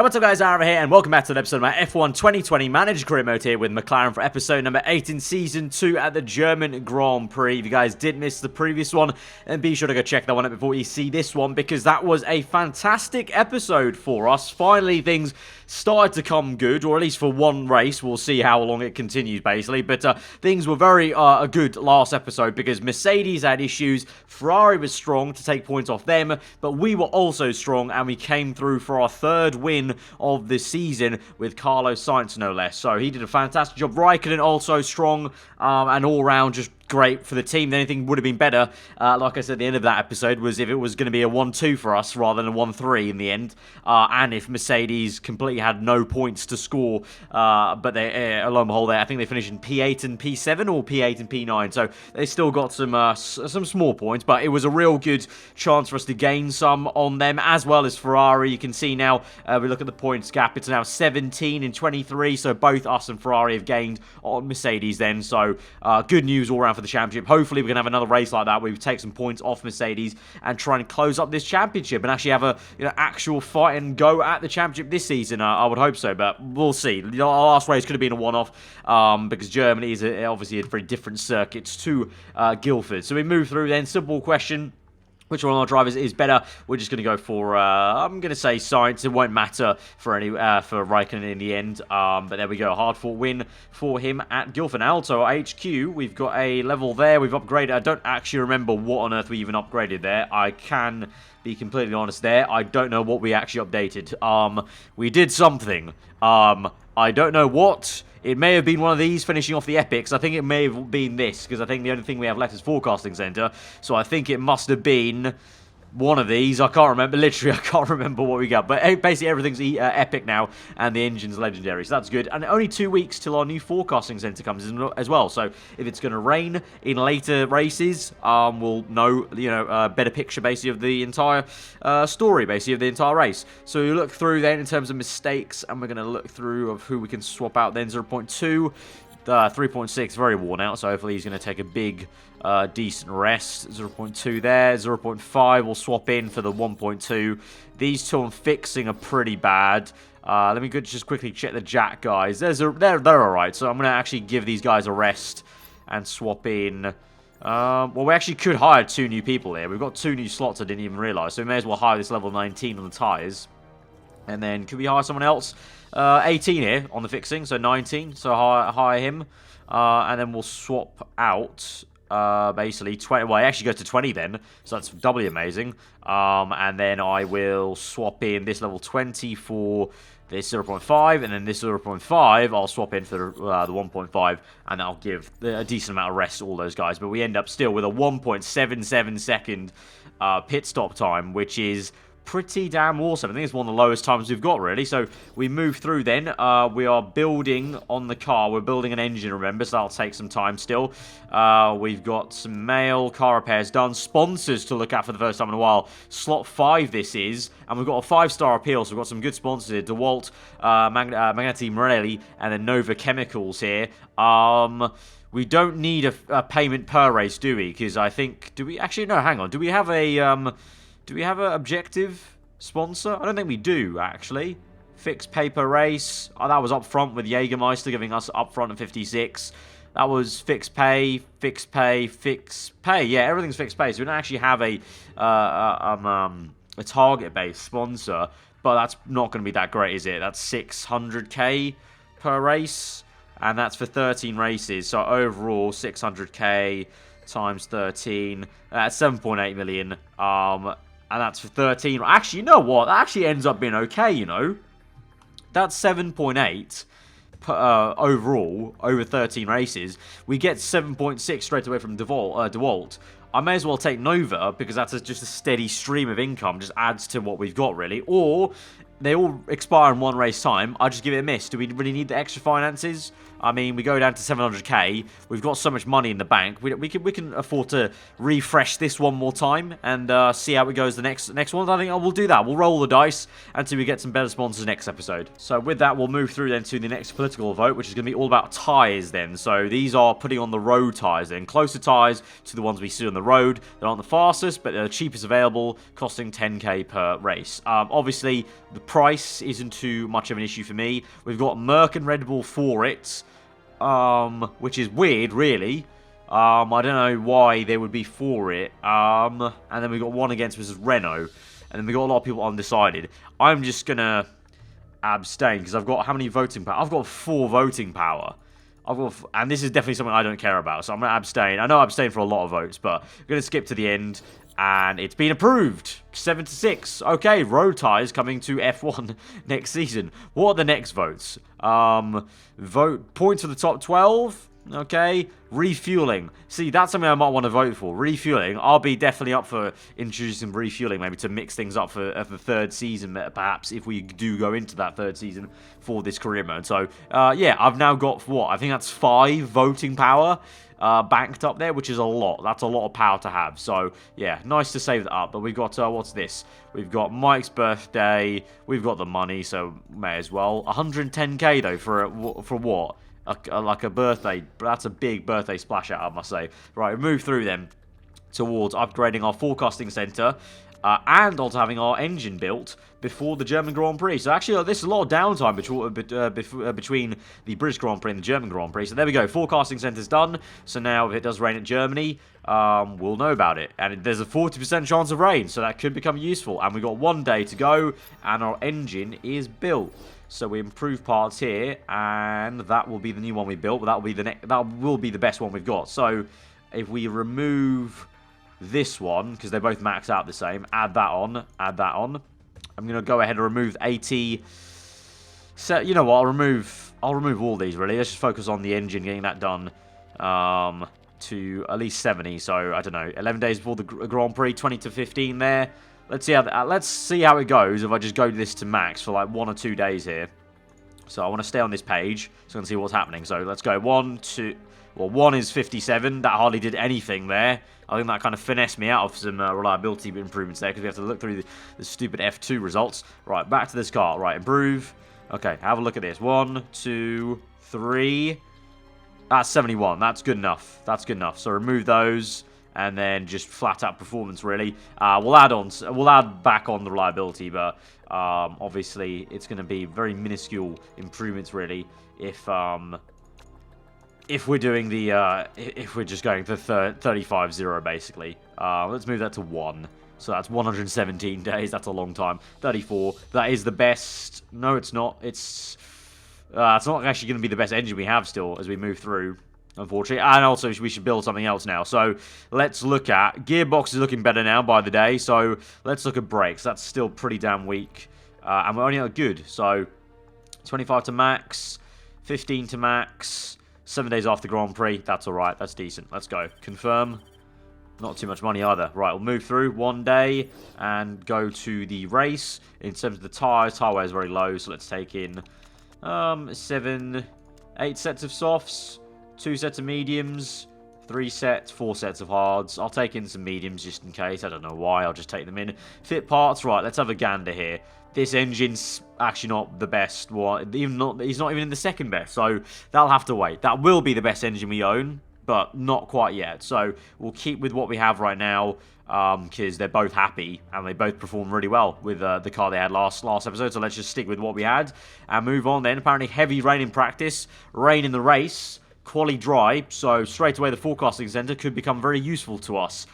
Hey, what's up guys, aarava here, and welcome back to an episode of my F1 2020 Manager Career Mode here with McLaren for episode number 8 in Season 2 at the German Grand Prix. If you guys did miss the previous one, then be sure to go check that one out before you see this one, because that was a fantastic episode for us. Finally, things started to come good, or at least for one race. We'll see how long it continues, basically. But things were very good last episode, because Mercedes had issues, Ferrari was strong to take points off them, but we were also strong, and we came through for our third win of the season with Carlos Sainz, no less. So he did a fantastic job. Raikkonen also strong, and all round just great for the team. The only thing would have been better, like I said at the end of that episode, was if it was going to be a 1-2 for us rather than a 1-3 in the end, and if Mercedes completely had no points to score, but they, lo and behold, I think they finished in P8 and P7, or P8 and P9, so they still got some small points, but it was a real good chance for us to gain some on them, as well as Ferrari. You can see now, we look at the points gap, it's now 17 and 23, so both us and Ferrari have gained on Mercedes then, so good news all around for the championship. Hopefully we can have another race like that where we take some points off Mercedes and try and close up this championship and actually have a actual fight and go at the championship this season. I would hope so, but we'll see. Our last race could have been a one-off, because Germany is obviously a very different circuit to Guildford. So we move through then. Simple question: which one of our drivers is better? We're just going to go for, I'm going to say Sainz. It won't matter for Raikkonen in the end. But there we go. Hard-fought win for him at Guildford. Now, also at HQ, we've got a level there. We've upgraded. I don't actually remember what on earth we even upgraded there. I can be completely honest there. I don't know what we actually updated. We did something. I don't know what. It may have been one of these finishing off the epics. I think it may have been this, because I think the only thing we have left is Forecasting Center. So I think it must have been one of these. I can't remember. Literally, I can't remember what we got. But basically, everything's epic now, and the engine's legendary. So that's good. And only 2 weeks till our new Forecasting Center comes in as well. So if it's going to rain in later races, we'll know, a better picture, basically, of the entire story, basically, of the entire race. So we look through then in terms of mistakes, and we're going to look through of who we can swap out then. 0.2. 3.6, very worn out, so hopefully he's going to take a big, decent rest. 0.2 there, 0.5 we'll swap in for the 1.2. These two I'm fixing are pretty bad. Let me just quickly check the jack guys. They're alright, so I'm going to actually give these guys a rest and swap in. Well, we actually could hire 2 new people here. We've got 2 new slots I didn't even realise, so we may as well hire this level 19 on the tyres. And then, could we hire someone else? 18 here on the fixing, so 19. So hire him. And then we'll swap out, basically, 20. Well, it actually goes to 20 then, so that's doubly amazing. And then I will swap in this level 20 for this 0.5, and then this 0.5 I'll swap in for the 1.5, and that'll give a decent amount of rest to all those guys. But we end up still with a 1.77 second pit stop time, which is pretty damn awesome. I think it's one of the lowest times we've got, really. So we move through then. We are building on the car. We're building an engine, remember, so that'll take some time still. We've got some mail, car repairs done, sponsors to look at for the first time in a while. Slot 5 this is, and we've got a 5-star appeal, so we've got some good sponsors here. DeWalt, Magneti Morelli, and then Nova Chemicals here. We don't need a payment per race, do we? Because I think, do we? Actually, no, hang on. Do we have a do we have an objective sponsor? I don't think we do, actually. Fixed pay per race. Oh, that was up front with Jägermeister giving us up front at 56. That was fixed pay, fixed pay, fixed pay. Yeah, everything's fixed pay. So we don't actually have a target-based sponsor, but that's not going to be that great, is it? That's 600k per race, and that's for 13 races. So overall, 600k times 13, that's 7.8 million. And that's for 13. Actually, you know what? That actually ends up being okay, That's 7.8 overall over 13 races. We get 7.6 straight away from DeWalt. I may as well take Nova, because that's just a steady stream of income. Just adds to what we've got, really. Or they all expire in 1 race time. I just give it a miss. Do we really need the extra finances? I mean, we go down to 700k. We've got so much money in the bank. We can afford to refresh this one more time and see how it goes the next one. I think we'll do that. We'll roll the dice until we get some better sponsors next episode. So with that, we'll move through then to the next political vote, which is going to be all about tyres then. So these are putting on the road tyres then. Closer tyres to the ones we see on the road. They aren't the fastest, but they're the cheapest available, costing 10k per race. Obviously, the price isn't too much of an issue for me. We've got Merc and Red Bull for it, which is weird, really. I don't know why they would be for it. And then we've got one against, which is Renault. And then we've got a lot of people undecided. I'm just going to abstain, because I've got how many voting power? I've got 4 voting power. And this is definitely something I don't care about, so I'm going to abstain. I know I abstain for a lot of votes, but I'm going to skip to the end. And it's been approved. 7-6. Okay, road tyres coming to F1 next season. What are the next votes? Vote points for the top 12. Okay, refueling. See, that's something I might want to vote for. Refueling. I'll be definitely up for introducing refueling, maybe to mix things up for the 3rd season, perhaps, if we do go into that 3rd season for this career mode. So, yeah, I've now got, what, I think that's 5 voting power banked up there, which is a lot. That's a lot of power to have. So, yeah, nice to save that up. But we've got, what's this? We've got Mike's birthday. We've got the money, so may as well. 110k, though, for what? Like a birthday. That's a big birthday splash out, I must say. Right, we move through them towards upgrading our forecasting center and also having our engine built before the German Grand Prix. So actually, there's a lot of downtime between the British Grand Prix and the German Grand Prix. So there we go. Forecasting center's done. So now if it does rain at Germany, we'll know about it. And there's a 40% chance of rain, so that could become useful. And we've got 1 day to go, and our engine is built. So we improve parts here, and that will be the new one we built. But that will be the best one we've got. So if we remove this one, because they both max out the same, add that on. I'm gonna go ahead and remove 80. So you know what? I'll remove all these really. Let's just focus on the engine, getting that done to at least 70. So I don't know, 11 days before the Grand Prix, 20 to 15 there. Let's see how it goes if I just go this to max for like 1 or 2 days here. So I want to stay on this page so I can see what's happening. So let's go 1, 2. Well, 1 is 57. That hardly did anything there. I think that kind of finessed me out of some reliability improvements there, because we have to look through the stupid F2 results. Right, back to this car. Right, improve. Okay, have a look at this. 1, 2, 3. That's 71. That's good enough. That's good enough. So remove those. And then just flat out performance, really. We'll add back on the reliability, but obviously it's going to be very minuscule improvements, really. If we're doing the if we're just going to 35-0 basically. Let's move that to 1. So that's 117 days. That's a long time. 34. That is the best. No, it's not. It's not actually going to be the best engine we have still as we move through, unfortunately. And also, we should build something else now. So, let's look at... Gearbox is looking better now by the day. So, let's look at brakes. That's still pretty damn weak. And we're only at good. So, 25 to max. 15 to max. 7 days after Grand Prix. That's alright. That's decent. Let's go. Confirm. Not too much money either. Right, we'll move through 1 day and go to the race. In terms of the tyres, tyre wear is very low. So, let's take in 8 sets of softs. 2 sets of mediums, 4 sets of hards. I'll take in some mediums just in case. I don't know why. I'll just take them in. Fit parts. Right, let's have a gander here. This engine's actually not the best one. He's not even in the second best. So that'll have to wait. That will be the best engine we own, but not quite yet. So we'll keep with what we have right now, because they're both happy and they both perform really well with the car they had last episode. So let's just stick with what we had and move on then. Apparently heavy rain in practice, rain in the race. Quali dry, so straight away the forecasting center could become very useful to us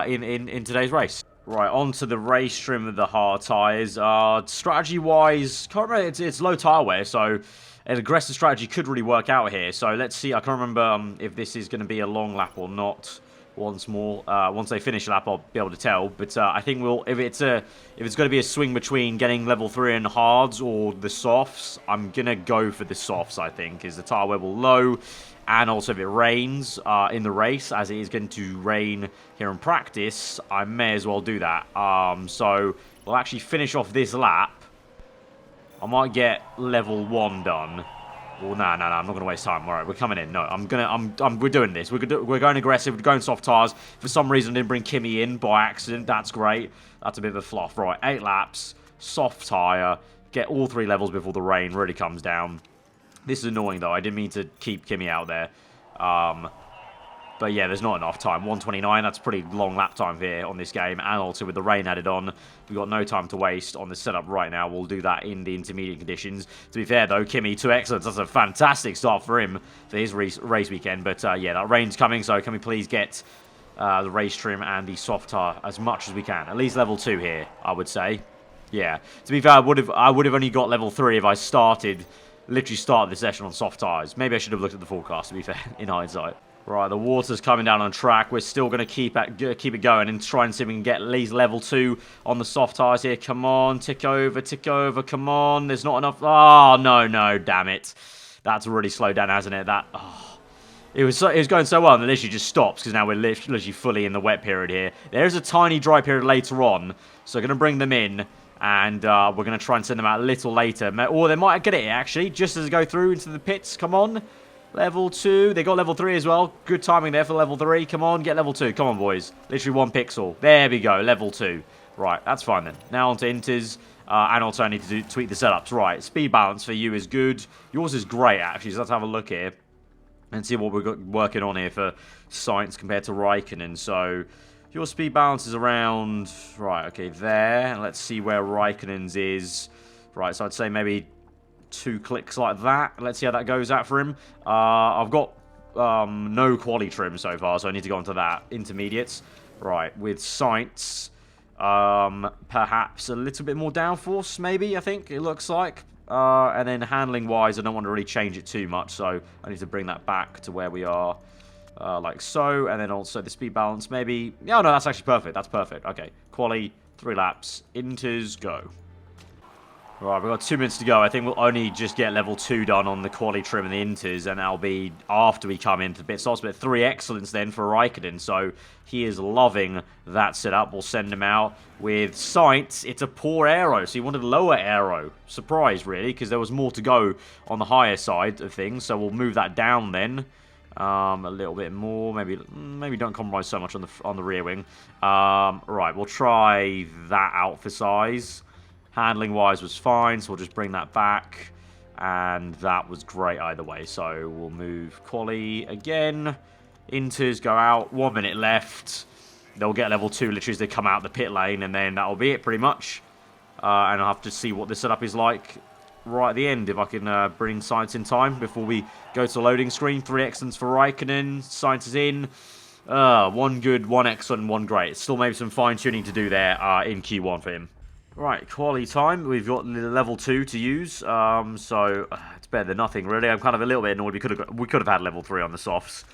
in today's race. Right, on to the race trim of the hard tyres. Strategy-wise, can't remember, it's low tyre wear, so an aggressive strategy could really work out here. So let's see, I can't remember if this is going to be a long lap or not. Once they finish a lap, I'll be able to tell. But I think if it's going to be a swing between getting level 3 and hards or the softs, I'm going to go for the softs, I think, because the tyre wear will low. And also, if it rains in the race, as it is going to rain here in practice, I may as well do that. So, we'll actually finish off this lap. I might get level 1 done. Well, no, I'm not going to waste time. All right, we're coming in. No, we're doing this. We're going aggressive. We're going soft tyres. For some reason, I didn't bring Kimmy in by accident. That's great. That's a bit of a fluff. Right, 8 laps, soft tyre. Get all 3 levels before the rain really comes down. This is annoying, though. I didn't mean to keep Kimmy out there. But yeah, there's not enough time. 1:29, that's pretty long lap time here on this game. And also with the rain added on, we've got no time to waste on the setup right now. We'll do that in the intermediate conditions. To be fair, though, Kimi, 2 excellents. That's a fantastic start for him for his race weekend. But yeah, that rain's coming, so can we please get the race trim and the soft tire as much as we can? At least level 2 here, I would say. Yeah. To be fair, I would have only got level 3 if I literally started the session on soft tires. Maybe I should have looked at the forecast, to be fair, in hindsight. Right, the water's coming down on track. We're still going to keep it going and try and see if we can get at least level 2 on the soft tyres here. Come on, tick over, come on. There's not enough. Oh, no, damn it. That's really slowed down, hasn't it? It was going so well, and it literally just stops because now we're literally fully in the wet period here. There's a tiny dry period later on, so we're going to bring them in, and we're going to try and send them out a little later. Or they might get it, actually, just as they go through into the pits. Come on. Level 2. They got level 3 as well. Good timing there for level 3. Come on, get level 2. Come on, boys. Literally 1 pixel. There we go. Level 2. Right, that's fine then. Now on to inters. And also I need to tweak the setups. Right, speed balance for you is good. Yours is great, actually. So let's have a look here and see what we've got working on here for Sainz compared to Raikkonen. So your speed balance is around... Right, okay, there. And let's see where Raikkonen's is. Right, so I'd say maybe 2 clicks like that. Let's see how that goes out for him. I've got no quali trim so far, so I need to go into that. Intermediates. Right, with Sainz, perhaps a little bit more downforce, maybe, I think it looks like. And then handling-wise, I don't want to really change it too much, so I need to bring that back to where we are, like so. And then also the speed balance, maybe... Oh, no, that's actually perfect. That's perfect. Okay, quali, 3 laps. Inters, go. Right, we've got 2 minutes to go. I think we'll only just get level 2 done on the quali trim and the inters, and that'll be after we come into the pit stops. But 3 excellence then for Raikkonen, so he is loving that setup. We'll send him out with Sainz. It's a poor aero, so he wanted a lower aero. Surprise, really, because there was more to go on the higher side of things. So we'll move that down then. A little bit more, maybe don't compromise so much on the rear wing. Right, we'll try that out for size. Handling-wise was fine, so we'll just bring that back. And that was great either way. So we'll move quali again. Inters go out. 1 minute left. They'll get level 2 literally as they come out the pit lane. And then that'll be it pretty much. And I'll have to see what the setup is like right at the end. If I can bring Sainz in time before we go to the loading screen. 3 excellents for Raikkonen. Sainz is in. 1 good, 1 excellent, 1 great. Still maybe some fine-tuning to do there in Q1 for him. Right, quali time. We've got level 2 to use, so it's better than nothing, really. I'm kind of a little bit annoyed. We could have had level 3 on the softs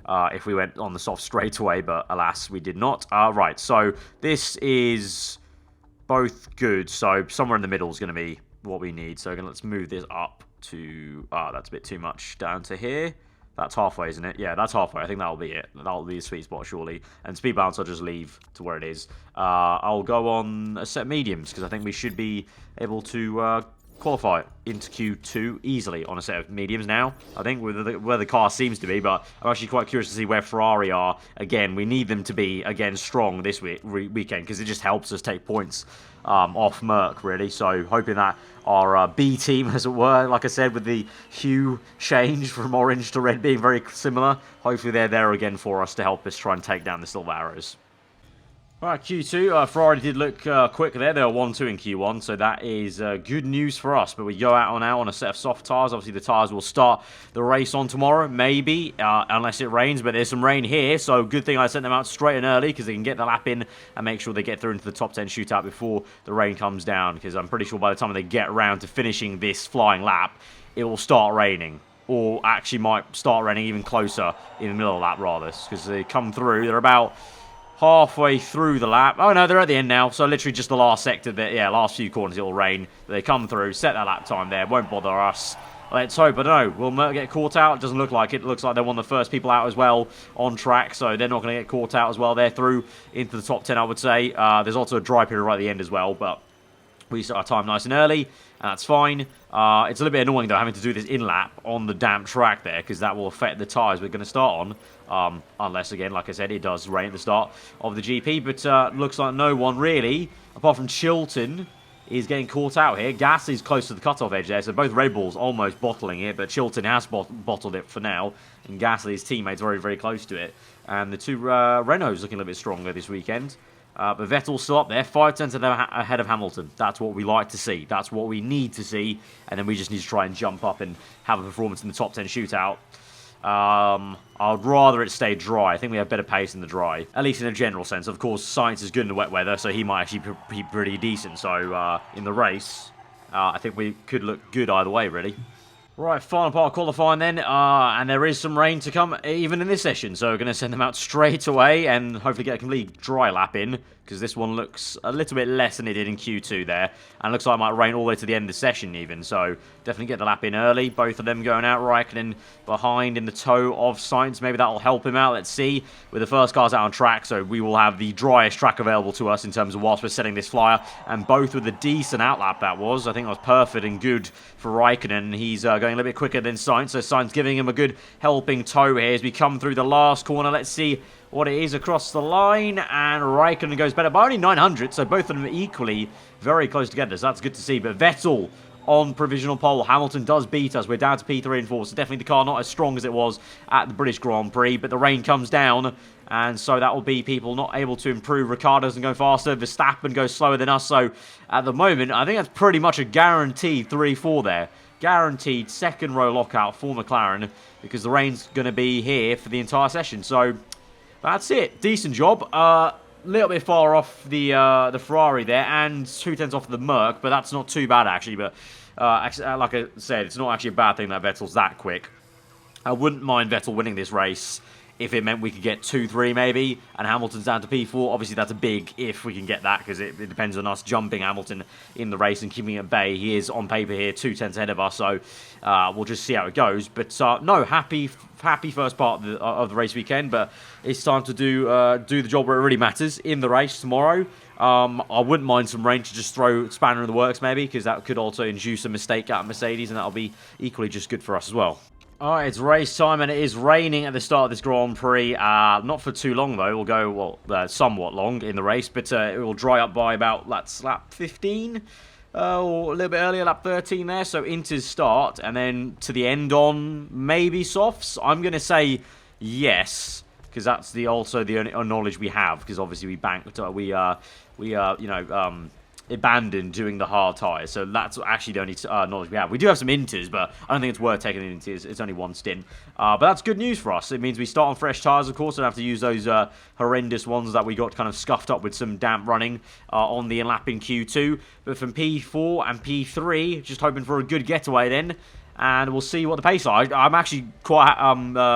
if we went on the softs straight away, but alas, we did not. Right, so this is both good, so somewhere in the middle is going to be what we need. So let's move this up to... that's a bit too much down to here. That's halfway, isn't it? Yeah, that's halfway. I think that'll be it. That'll be the sweet spot, surely. And speed balance, I'll just leave to where it is. I'll go on a set of mediums, because I think we should be able to qualify into Q2 easily on a set of mediums now. I think where the car seems to be, but I'm actually quite curious to see where Ferrari are. Again, we need them to be, again, strong this weekend, because it just helps us take points off Merc, really. So hoping that our B team, as it were, like I said, with the hue change from orange to red being very similar, hopefully they're there again for us to help us try and take down the silver arrows. Right, Q2, Ferrari did look quick there. They were 1-2 in Q1, so that is good news for us. But we go out now on a set of soft tyres. Obviously, the tyres will start the race on tomorrow, maybe, unless it rains. But there's some rain here, so good thing I sent them out straight and early because they can get the lap in and make sure they get through into the top 10 shootout before the rain comes down. Because I'm pretty sure by the time they get around to finishing this flying lap, it will start raining. Or actually might start raining even closer in the middle of the lap, rather. Because they come through, they're about halfway through the lap. Oh no, they're at the end now. So literally just the last sector, last few corners it'll rain. They come through, set that lap time there. Won't bother us. Let's hope. I don't know. Will Merc get caught out? Doesn't look like it. It looks like they're one of the first people out as well on track. So they're not going to get caught out as well. They're through into the top 10, I would say. There's also a dry period right at the end as well. But we start our time nice and early, and that's fine. It's a little bit annoying, though, having to do this in-lap on the damp track there, because that will affect the tyres we're going to start on. Unless, again, like I said, it does rain at the start of the GP. But looks like no one, really, apart from Chilton, is getting caught out here. Gasly's close to the cutoff edge there, so both Red Bulls almost bottling it, but Chilton has bottled it for now, and Gasly's teammates very, very close to it. And the two Renaults looking a little bit stronger this weekend. But Vettel's still up there, 5 tenths ahead of Hamilton. That's what we like to see. That's what we need to see. And then we just need to try and jump up and have a performance in the top 10 shootout. I'd rather it stay dry. I think we have better pace in the dry, at least in a general sense. Of course, Sainz is good in the wet weather, so he might actually be pretty decent. So in the race, I think we could look good either way, really. Right, final part of qualifying then, and there is some rain to come even in this session, so we're going to send them out straight away and hopefully get a complete dry lap in, because this one looks a little bit less than it did in Q2 there, and looks like it might rain all the way to the end of the session even, so definitely get the lap in early. Both of them going out, Raikkonen behind in the toe of Sainz. Maybe that'll help him out, let's see, with the first cars out on track, so we will have the driest track available to us in terms of whilst we're setting this flyer, and both with a decent outlap that was. I think that was perfect and good for Raikkonen. He's going a little bit quicker than Sainz, so Sainz giving him a good helping tow here as we come through the last corner. Let's see what it is across the line, and Raikkonen goes better by only 900, so both of them are equally very close together, so that's good to see. But Vettel on provisional pole. Hamilton does beat us. We're down to P3 and 4, so definitely the car not as strong as it was at the British Grand Prix, but the rain comes down, and so that will be people not able to improve. Ricciardo doesn't go faster. Verstappen goes slower than us, so at the moment, I think that's pretty much a guaranteed 3-4 there. Guaranteed second row lockout for McLaren, because the rain's going to be here for the entire session, so that's it. Decent job. Little bit far off the Ferrari there, and 2 tenths off the Merc, but that's not too bad actually. But like I said, it's not actually a bad thing that Vettel's that quick. I wouldn't mind Vettel winning this race if it meant we could get 2-3 maybe, and Hamilton's down to P4. Obviously that's a big if we can get that, because it depends on us jumping Hamilton in the race and keeping it at bay. He is on paper here 2 tenths ahead of us, so we'll just see how it goes. But no, happy first part of the race weekend, but it's time to do the job where it really matters in the race tomorrow. I wouldn't mind some rain to just throw spanner in the works maybe, because that could also induce a mistake out of Mercedes, and that'll be equally just good for us as well. Alright, it's race time, and it is raining at the start of this Grand Prix. Not for too long, though. It will go, well, somewhat long in the race, but it will dry up by about, lap 15, or a little bit earlier, lap 13 there. So Inter's start, and then to the end on maybe softs. I'm going to say yes, because that's also the only knowledge we have, because obviously we banked, abandoned doing the hard tyres, so that's actually the only knowledge we have. We do have some inters, but I don't think it's worth taking in inters. It's only one stint, but that's good news for us. It means we start on fresh tyres, of course. Don't have to use those horrendous ones that we got kind of scuffed up with some damp running on the lap in Q2. But from P4 and P3, just hoping for a good getaway then, and we'll see what the pace are. I'm actually quite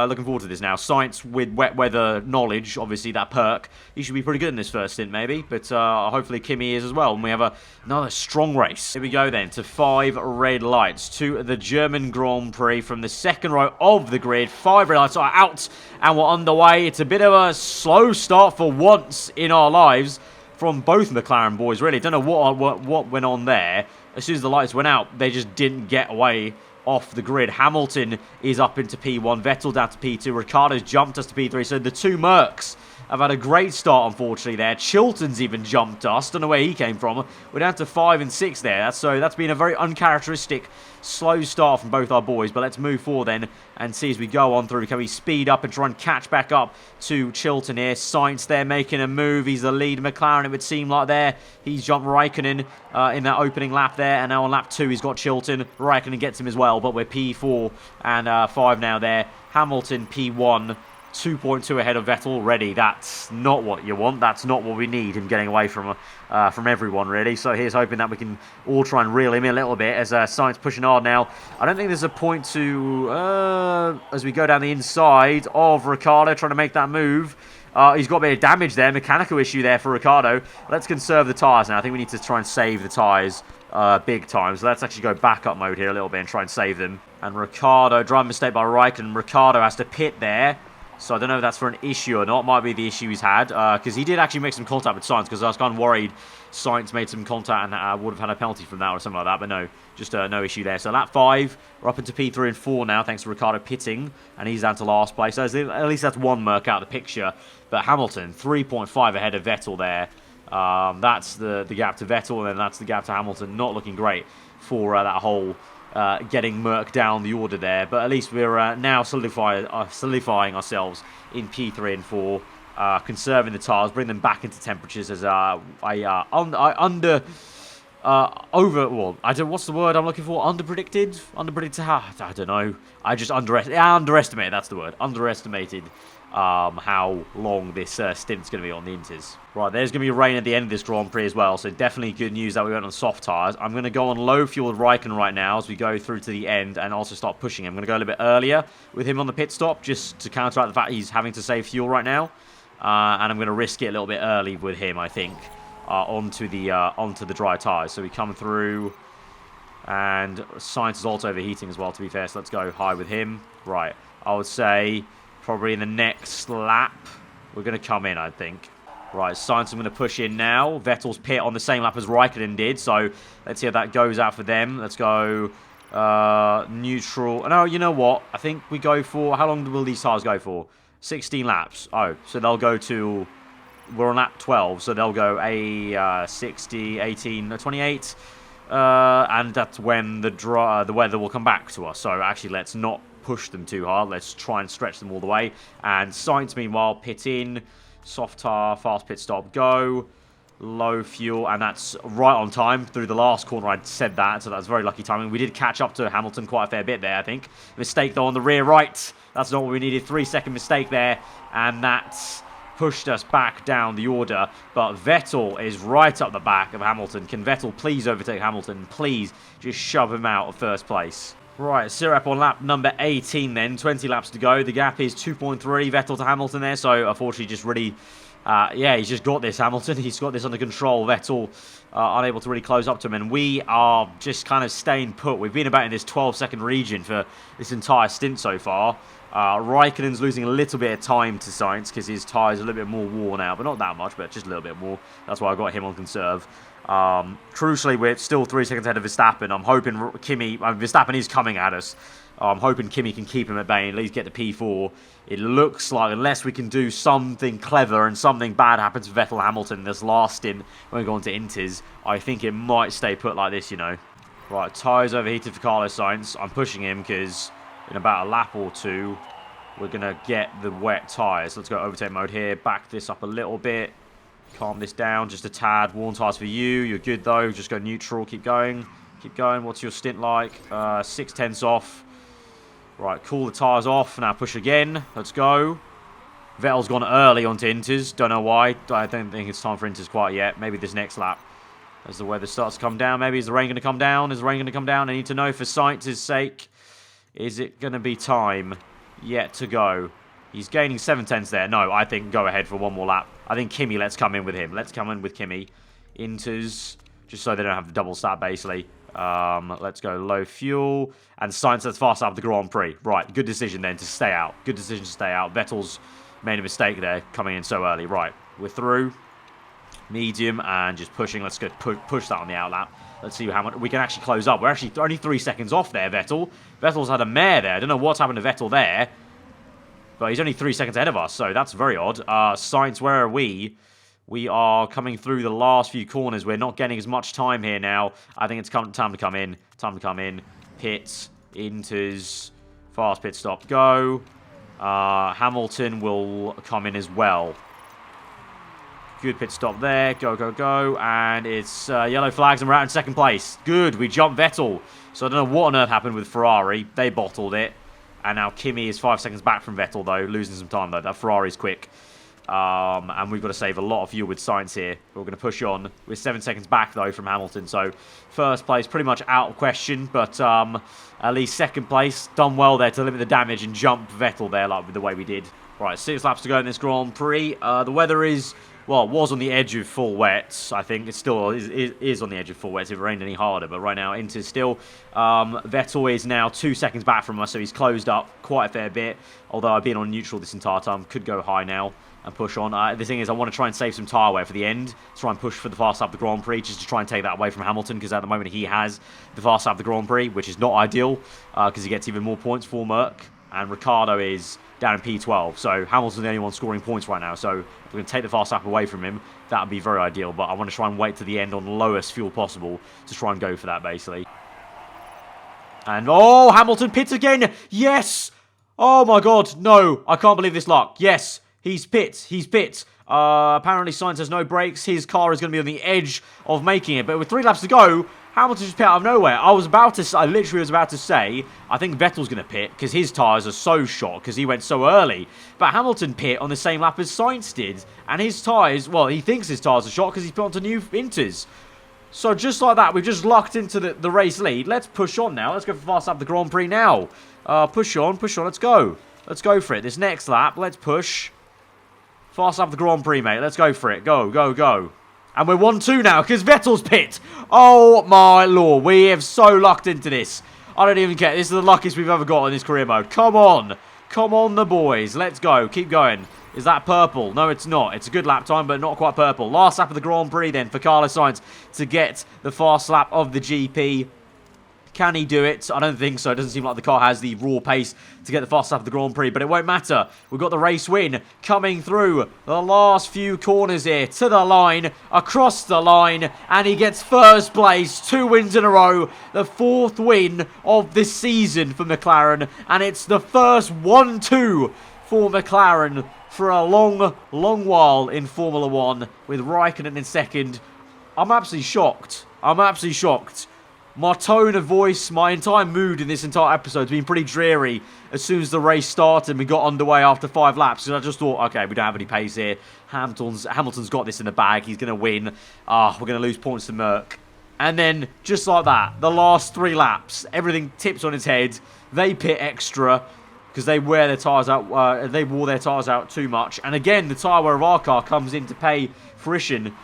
looking forward to this now. Sainz with wet weather knowledge, obviously that perk, he should be pretty good in this first stint maybe, but hopefully Kimi is as well, and we have another strong race. Here we go then to 5 red lights to the German Grand Prix from the second row of the grid. 5 red lights are out, and we're underway. It's a bit of a slow start for once in our lives from both McLaren boys, really. Don't know what went on there. As soon as the lights went out, they just didn't get away off the grid. Hamilton is up into P1, Vettel down to P2, Ricciardo's jumped us to P3, so the two Mercs have had a great start, unfortunately, there. Chilton's even jumped us. Don't know where he came from. We're down to 5 and 6 there. So that's been a very uncharacteristic slow start from both our boys. But let's move forward then and see as we go on through. Can we speed up and try and catch back up to Chilton here? Sainz there making a move. He's the lead. McLaren, it would seem like there. He's jumped Raikkonen in that opening lap there. And now on lap 2, he's got Chilton. Raikkonen gets him as well. But we're P4 and 5 now there. Hamilton P1. 2.2 ahead of Vettel already. That's not what you want. That's not what we need, him getting away from everyone, really. So here's hoping that we can all try and reel him in a little bit as Sainz pushing hard now. I don't think there's a point to, as we go down the inside of Ricciardo, trying to make that move. He's got a bit of damage there, mechanical issue there for Ricciardo. Let's conserve the tyres now. I think we need to try and save the tyres big time. So let's actually go backup mode here a little bit and try and save them. And Ricciardo, driving mistake by Raikkonen. Ricciardo has to pit there. So I don't know if that's for an issue or not. Might be the issue he's had. Because he did actually make some contact with Sainz. Because I was kind of worried Sainz made some contact and would have had a penalty from that or something like that. But no, just no issue there. So lap 5, we're up into P3 and 4 now. Thanks to Ricciardo pitting. And he's down to last place. So at least that's one Merc out of the picture. But Hamilton, 3.5 ahead of Vettel there. That's the gap to Vettel, and then that's the gap to Hamilton. Not looking great for that whole getting Merc down the order there. But at least we're now solidifying ourselves in P3 and 4. Conserving the tyres, bring them back into temperatures as what's the word I'm looking for? Underpredicted? I don't know. I just underestimated, that's the word. Underestimated how long this stint's going to be on the Inters. Right, there's going to be rain at the end of this Grand Prix as well, so definitely good news that we went on soft tyres. I'm going to go on low fuel with Raikkonen right now as we go through to the end and also start pushing him. I'm going to go a little bit earlier with him on the pit stop just to counteract the fact he's having to save fuel right now. And I'm going to risk it a little bit early with him, I think, onto the dry tyres. So we come through, and Sainz is also overheating as well, to be fair, so let's go high with him. Right, I would say probably in the next lap, we're going to come in, I think. Right, Sainz I'm going to push in now. Vettel's pit on the same lap as Raikkonen did, so let's see how that goes out for them. Let's go neutral. No, you know what? I think we go for, how long will these tyres go for? 16 laps. Oh, so they'll go to, we're on lap 12, so they'll go 60, 18, 28, and that's when the weather will come back to us. So actually, let's not push them too hard. Let's try and stretch them all the way. And Sainz, meanwhile, pit in, soft tire, fast pit stop, go, low fuel, and that's right on time. Through the last corner, I said that, so that's very lucky timing. We did catch up to Hamilton quite a fair bit there, I think. Mistake, though, on the rear right. That's not what we needed. 3-second mistake there, and that's pushed us back down the order. But Vettel is right up the back of Hamilton. Can Vettel please overtake Hamilton? Please just shove him out of first place. Right, Syrup on lap number 18 then. 20 laps to go. The gap is 2.3 Vettel to Hamilton there, so unfortunately just really... he's just got this, Hamilton. He's got this under control. Vettel unable to really close up to him. And we are just kind of staying put. We've been about in this 12-second region for this entire stint so far. Raikkonen's losing a little bit of time to Sainz because his tyres are a little bit more worn out. But not that much, but just a little bit more. That's why I got him on conserve. Crucially, we're still 3 seconds ahead of Verstappen. I'm hoping Verstappen is coming at us. I'm hoping Kimi can keep him at bay and at least get to P4. It looks like, unless we can do something clever and something bad happens to Vettel Hamilton this last stint when we go on to Inters, I think it might stay put like this, you know. Right, tyres overheated for Carlos Sainz. I'm pushing him because in about a lap or two, we're going to get the wet tyres. Let's go overtake mode here. Back this up a little bit. Calm this down just a tad. Worn tyres for you. You're good, though. Just go neutral. Keep going. Keep going. What's your stint like? 6/10 off. Right, cool the tyres off. Now push again. Let's go. Vettel's gone early onto Inters. Don't know why. I don't think it's time for Inters quite yet. Maybe this next lap. As the weather starts to come down. Maybe is the rain going to come down? Is the rain going to come down? I need to know for Sainz's sake. Is it going to be time yet to go? He's gaining 7/10 there. No, I think go ahead for one more lap. I think Kimi, let's come in with him. Let's come in with Kimi. Inters, just so they don't have the double start, basically. Let's go low fuel. And Sainz, let's fast up the Grand Prix. Right, good decision then to stay out. Good decision to stay out. Vettel's made a mistake there, coming in so early. Right, we're through. Medium and just pushing. Let's go push that on the outlap. Let's see how much we can actually close up. We're actually only 3 seconds off there, Vettel. Vettel's had a mare there. I don't know what's happened to Vettel there. But he's only 3 seconds ahead of us, so that's very odd. Sainz, where are we? We are coming through the last few corners. We're not getting as much time here now. I think it's time to come in. Time to come in. Pits, Inters, fast pit stop, go. Hamilton will come in as well. Good pit stop there. Go, go, go. And it's yellow flags and we're out in second place. Good. We jumped Vettel. So I don't know what on earth happened with Ferrari. They bottled it. And now Kimi is 5 seconds back from Vettel, though. Losing some time, though. That Ferrari's quick. And we've got to save a lot of fuel with Sainz here. We're going to push on. We're 7 seconds back, though, from Hamilton. So first place pretty much out of question. But at least second place. Done well there to limit the damage and jump Vettel there, like with the way we did. Right, 6 laps to go in this Grand Prix. The weather is... Well, it was on the edge of full wet. I think it still is on the edge of full wet if it rained any harder. But right now, Inter still. Vettel is now 2 seconds back from us, so he's closed up quite a fair bit. Although I've been on neutral this entire time. Could go high now and push on. The thing is, I want to try and save some tyre wear for the end. Try and push for the fast lap of the Grand Prix, just to try and take that away from Hamilton. Because at the moment, he has the fast lap of the Grand Prix, which is not ideal. Because he gets even more points for Merc. And Ricciardo is down in P12. So Hamilton's the only one scoring points right now. So we're going to take the fast lap away from him. That would be very ideal, but I want to try and wait to the end on lowest fuel possible to try and go for that, basically. And, oh, Hamilton pits again. Yes. Oh, my God. No, I can't believe this luck. Yes, he's pit. He's pit. Apparently, Sainz has no brakes. His car is going to be on the edge of making it. But with 3 laps to go, Hamilton just pit out of nowhere. I literally was about to say, I think Vettel's going to pit because his tyres are so shot because he went so early. But Hamilton pit on the same lap as Sainz did. And his tyres, well, he thinks his tyres are shot because he's put onto new inters. So just like that, we've just locked into the race lead. Let's push on now. Let's go for fast lap the Grand Prix now. Push on, let's go. Let's go for it. This next lap, let's push. Fast lap the Grand Prix, mate. Let's go for it. Go, go, go. And we're 1-2 now because Vettel's pit. Oh, my Lord. We have so locked into this. I don't even care. This is the luckiest we've ever got in this career mode. Come on. Come on, the boys. Let's go. Keep going. Is that purple? No, it's not. It's a good lap time, but not quite purple. Last lap of the Grand Prix then for Carlos Sainz to get the fast lap of the GP. Can he do it? I don't think so. It doesn't seem like the car has the raw pace to get the fast lap of the Grand Prix, but it won't matter. We've got the race win coming through the last few corners here to the line, across the line, and he gets first place. 2 wins in a row. The 4th win of the season for McLaren, and it's the first 1-2 for McLaren for a long, long while in Formula 1 with Raikkonen in second. I'm absolutely shocked. I'm absolutely shocked. My tone of voice, my entire mood in this entire episode has been pretty dreary as soon as the race started and we got underway after 5 laps. And I just thought, okay, we don't have any pace here. Hamilton's got this in the bag. He's going to win. We're going to lose points to Merck. And then, just like that, the last 3 laps, everything tips on its head. They pit extra because they wear their tyres out. They wore their tyres out too much. And again, the tyre wear of our car comes in to pay fruition.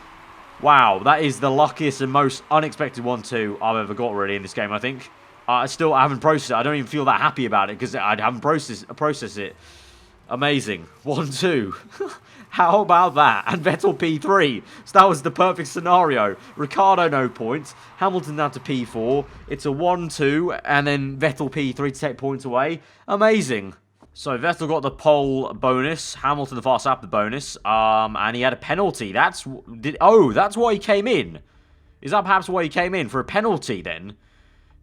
Wow, that is the luckiest and most unexpected 1-2 I've ever got, really, in this game, I think. I haven't processed it. I don't even feel that happy about it because I haven't processed it. Amazing. 1-2. How about that? And Vettel P3. So that was the perfect scenario. Ricciardo, no points. Hamilton down to P4. It's a 1-2. And then Vettel P3 to take points away. Amazing. So Vettel got the pole bonus, Hamilton the fast lap the bonus, and he had a penalty. That's why he came in. Is that perhaps why he came in, for a penalty then?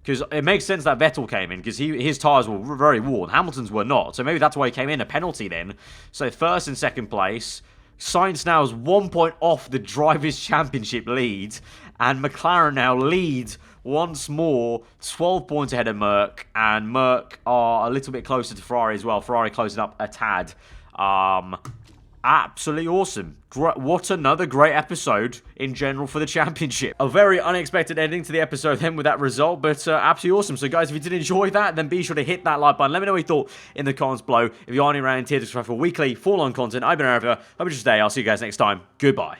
Because it makes sense that Vettel came in, because his tyres were very worn. Hamilton's were not, so maybe that's why he came in, a penalty then. So first and second place. Sainz now is 1 point off the Drivers' Championship lead, and McLaren now lead once more, 12 points ahead of Merck, and Merck are a little bit closer to Ferrari as well. Ferrari closing up a tad. Absolutely awesome. What another great episode in general for the championship. A very unexpected ending to the episode then with that result, but absolutely awesome. So guys, if you did enjoy that, then be sure to hit that like button. Let me know what you thought in the comments below. If you are new around here, subscribe for weekly, full-on content. I've been aarava. Have a good day. I'll see you guys next time. Goodbye.